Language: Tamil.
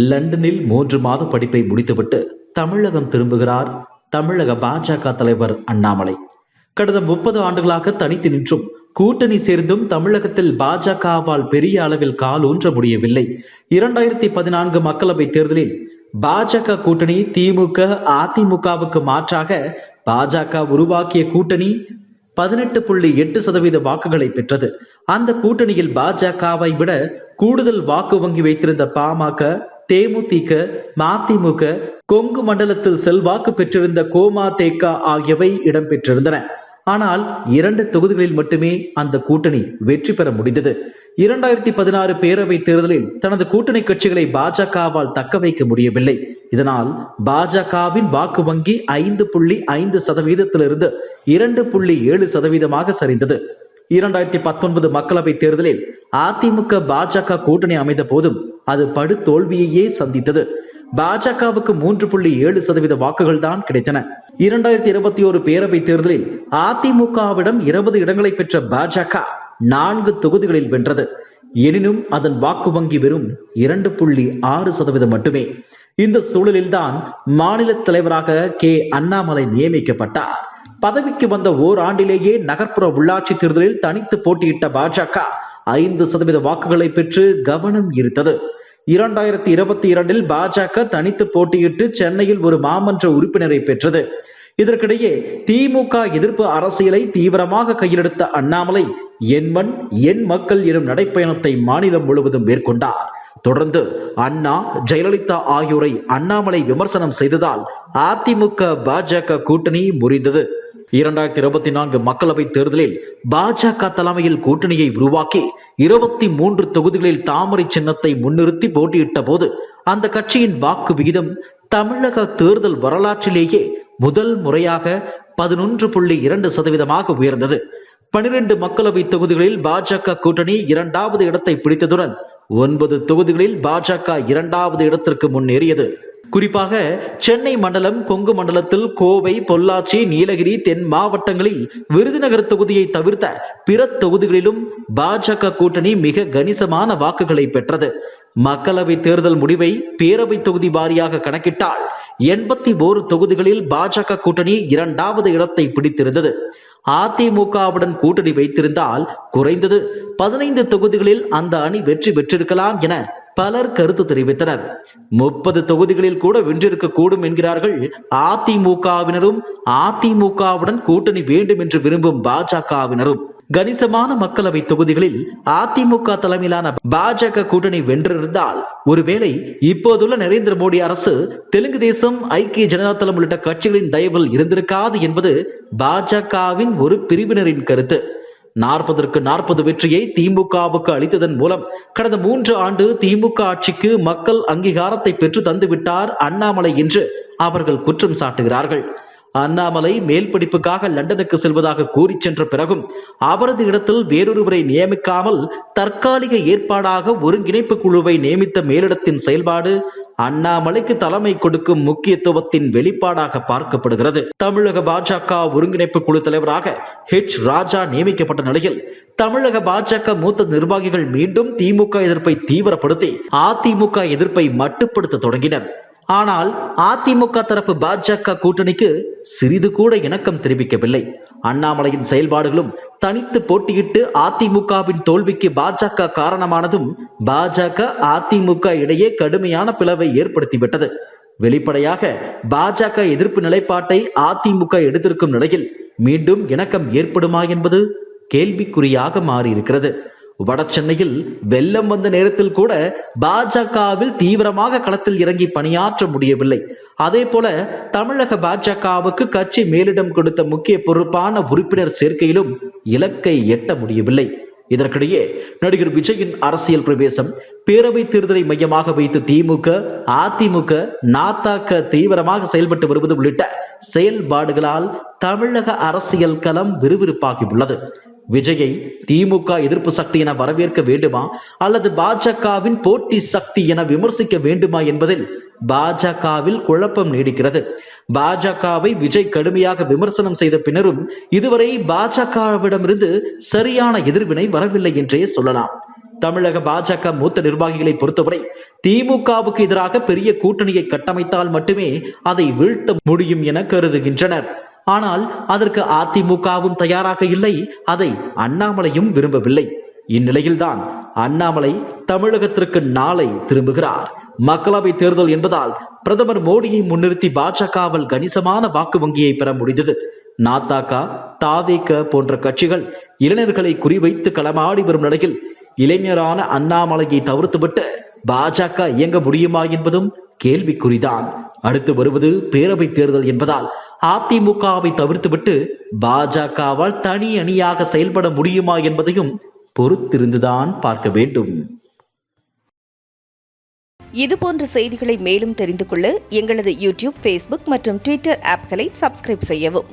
லண்டனில் 3 மாத படிப்பை முடித்துவிட்டு தமிழகம் திரும்புகிறார் தமிழக பாஜக தலைவர் அண்ணாமலை. கடந்த 30 ஆண்டுகளாக தனித்து நின்றும் கூட்டணி சேர்ந்தும் தமிழகத்தில் பாஜகவால் பெரிய அளவில் கால் ஊன்ற முடியவில்லை. 2014 மக்களவை தேர்தலில் பாஜக கூட்டணி திமுக அதிமுகவுக்கு மாற்றாக பாஜக உருவாக்கிய கூட்டணி 18.8% வாக்குகளை பெற்றது. அந்த கூட்டணியில் பாஜகவை விட கூடுதல் வாக்கு வங்கி வைத்திருந்த பாமக, தேமுதிக, மதிமுக, கொங்கு மண்டலத்தில் செல்வாக்கு பெற்றிருந்த கோமாதேக ஆகியவை இடம்பெற்றிருந்தன. ஆனால் 2 தொகுதிகளில் மட்டுமே அந்த கூட்டணி வெற்றி பெற முடிந்தது. 2016 பேரவை தேர்தலில் தனது கூட்டணி கட்சிகளை பாஜகவால் தக்க வைக்க முடியவில்லை. இதனால் பாஜகவின் வாக்கு வங்கி 5.5%இருந்து 2.7% சரிந்தது. 2019 மக்களவை தேர்தலில் அதிமுக பாஜக கூட்டணி அமைந்த போதும் அது படு தோல்வியையே சந்தித்தது. பாஜகவுக்கு 3.7% வாக்குகள் தான் கிடைத்தன. 2021 பேரவை தேர்தலில் அதிமுகவிடம் 20 இடங்களை பெற்ற பாஜக 4 தொகுதிகளில் வென்றது. எனினும் அதன் வாக்கு வங்கி வெறும் 2.6% மட்டுமே. இந்த சூழலில்தான் மாநில தலைவராக அண்ணாமலை நியமிக்கப்பட்டார். பதவிக்கு வந்த ஓராண்டிலேயே நகர்ப்புற உள்ளாட்சி தேர்தலில் தனித்து போட்டியிட்ட பாஜக 5% வாக்குகளை பெற்று கவனம் ஈர்த்தது. 2022 பாஜக தனித்து போட்டியிட்டு சென்னையில் ஒரு மாமன்ற உறுப்பினரை பெற்றது. இதற்கிடையே திமுக எதிர்ப்பு அரசியலை தீவிரமாக கையிலெடுத்த அண்ணாமலை என் மண் என் மக்கள் எனும் நடைப்பயணத்தை மாநிலம் முழுவதும் மேற்கொண்டார். தொடர்ந்து அண்ணா, ஜெயலலிதா ஆகியோரை அண்ணாமலை விமர்சனம் செய்ததால் அதிமுக பாஜக கூட்டணி முறிந்தது. 2024 மக்களவை தேர்தலில் பாஜக தலைமையில் கூட்டணியை உருவாக்கி 23 தொகுதிகளில் தாமரை சின்னத்தை முன்னிறுத்தி போட்டியிட்ட போது அந்த கட்சியின் வாக்கு விகிதம் தமிழக தேர்தல் வரலாற்றிலேயே முதல் முறையாக 11.2% உயர்ந்தது. 12 மக்களவை தொகுதிகளில் பாஜக கூட்டணி 2வது இடத்தை பிடித்ததுடன் 9 தொகுதிகளில் பாஜக 2வது இடத்திற்கு முன்னேறியது. குறிப்பாக சென்னை மண்டலம், கொங்கு மண்டலத்தில் கோவை, பொள்ளாச்சி, நீலகிரி, தென் மாவட்டங்களில் விருதுநகர் தொகுதியை தவிர்த்த பிற தொகுதிகளிலும் பாஜக கூட்டணி மிக கணிசமான வாக்குகளை பெற்றது. மக்களவை தேர்தல் முடிவை பேரவை தொகுதி வாரியாக கணக்கிட்டால் 81 தொகுதிகளில் பாஜக கூட்டணி 2வது இடத்தை பிடித்திருந்தது. அதிமுகவுடன் கூட்டணி வைத்திருந்தால் குறைந்தது 15 தொகுதிகளில் அந்த அணி வெற்றி பெற்றிருக்கலாம் என பலர் கருத்து தெரிவித்தனர். 30 தொகுதிகளில் கூட வென்றிருக்க கூடும் என்கிறார்கள் அதிமுகவினரும், அதிமுகவுடன் கூட்டணி வேண்டும் என்று விரும்பும் பாஜகவினரும். கணிசமான மக்களவை தொகுதிகளில் அதிமுக தலைமையிலான பாஜக கூட்டணி வென்றிருந்தால் ஒருவேளை இப்போதுள்ள நரேந்திர மோடி அரசு, தெலுங்கு தேசம், ஐக்கிய ஜனதா தளம் உள்ளிட்ட கட்சிகளின் தயவில் இருந்திருக்காது என்பது பாஜகவின் ஒரு பிரிவினரின் கருத்து. 40க்கு 40 வெற்றியை திமுகவுக்கு அளித்ததன் மூலம் கடந்த 3 ஆண்டு திமுக ஆட்சிக்கு மக்கள் அங்கீகாரத்தை பெற்று தந்துவிட்டார் அண்ணாமலை என்று அவர்கள் குற்றம் சாட்டுகிறார்கள். அண்ணாமலை மேல் படிப்புக்காக லண்டனுக்கு செல்வதாக கூறி சென்ற பிறகும் அவரது இடத்தில் வேறொருவரை நியமிக்காமல் தற்காலிக ஏற்பாடாக ஒருங்கிணைப்பு குழுவை நியமித்த மேலிடத்தின் செயல்பாடு அண்ணாமலைக்கு தலைமை கொடுக்கும் முக்கியத்துவத்தின் வெளிப்பாடாக பார்க்கப்படுகிறது. தமிழக பாஜக ஒருங்கிணைப்பு குழு தலைவராக ராஜா நியமிக்கப்பட்ட நிலையில் தமிழக பாஜக மூத்த நிர்வாகிகள் மீண்டும் திமுக எதிர்ப்பை தீவிரப்படுத்தி அதிமுக எதிர்ப்பை மட்டுப்படுத்த தொடங்கினர். ஆனால் அதிமுக தரப்பு பாஜக கூட்டணிக்கு சிறிது கூட இணக்கம் தெரிவிக்கவில்லை. அண்ணாமலையின் செயல்பாடுகளும் தனித்து போட்டியிட்டு அதிமுகவின் தோல்விக்கு பாஜக காரணமானதும் பாஜக அதிமுக இடையே கடுமையான பிளவை ஏற்படுத்திவிட்டது. வெளிப்படையாக பாஜக எதிர்ப்பு நிலைப்பாட்டை அதிமுக எடுத்திருக்கும் நிலையில் மீண்டும் இணக்கம் ஏற்படுமா என்பது கேள்விக்குறியாக மாறியிருக்கிறது. வட சென்னையில் வெள்ளம் வந்த நேரத்தில் கூட பாஜகவில் தீவிரமாக களத்தில் இறங்கி பணியாற்ற முடியவில்லை. அதே போல தமிழக பாஜகவுக்கு கட்சி மேலிடம் கொடுத்த முக்கிய பொறுப்பான உறுப்பினர் சேர்க்கையிலும் இலக்கை எட்ட முடியவில்லை. இதற்கிடையே நடிகர் விஜயின் அரசியல் பிரவேசம், பேரவை தேர்தலை மையமாக வைத்து திமுக, அதிமுக, நாதாக தீவிரமாக செயல்பட்டு வருவது உள்ளிட்ட செயல்பாடுகளால் தமிழக அரசியல் களம் விறுவிறுப்பாகி உள்ளது. விஜயை திமுக எதிர்ப்பு சக்தி என வரவேற்க வேண்டுமா அல்லது பாஜகவின் போட்டி சக்தி என விமர்சிக்க வேண்டுமா என்பதில் பாஜகவில் குழப்பம் நீடிக்கிறது. பாஜகவை விஜய் கடுமையாக விமர்சனம் செய்த பின்னரும் இதுவரை பாஜகவிடமிருந்து சரியான எதிர்வினை வரவில்லை என்றே சொல்லலாம். தமிழக பாஜக மூத்த நிர்வாகிகளை பொறுத்தவரை திமுகவுக்கு எதிராக பெரிய கூட்டணியை கட்டமைத்தால் மட்டுமே அதை வீழ்த்த முடியும் என கருதுகின்றனர். ஆனால் அதற்கு அதிமுகவும் தயாராக இல்லை, அதை அண்ணாமலையும் விரும்பவில்லை. இந்நிலையில்தான் அண்ணாமலை தமிழகத்திற்கு நாளை திரும்புகிறார். மக்களவை தேர்தல் என்பதால் பிரதமர் மோடியை முன்னிறுத்தி பாஜகவால் கணிசமான வாக்கு வங்கியை பெற முடிந்தது. நாதாக, தாவேக போன்ற கட்சிகள் இளைஞர்களை குறிவைத்து களமாடி வரும் நிலையில் இளைஞரான அண்ணாமலையை தவிர்த்துவிட்டு பாஜக இயங்க முடியுமா என்பதும் கேள்விக்குறிதான். அடுத்து வருவது பேரவை தேர்தல் என்பதால் அதிமுகவை தவிர்த்துவிட்டு பாஜகவால் தனி அணியாக செயல்பட முடியுமா என்பதையும் பொறுத்திருந்துதான் பார்க்க வேண்டும். இதுபோன்ற செய்திகளை மேலும் தெரிந்து கொள்ள எங்களது யூடியூப், ஃபேஸ்புக் மற்றும் ட்விட்டர் ஆப்களை சப்ஸ்கிரைப் செய்யவும்.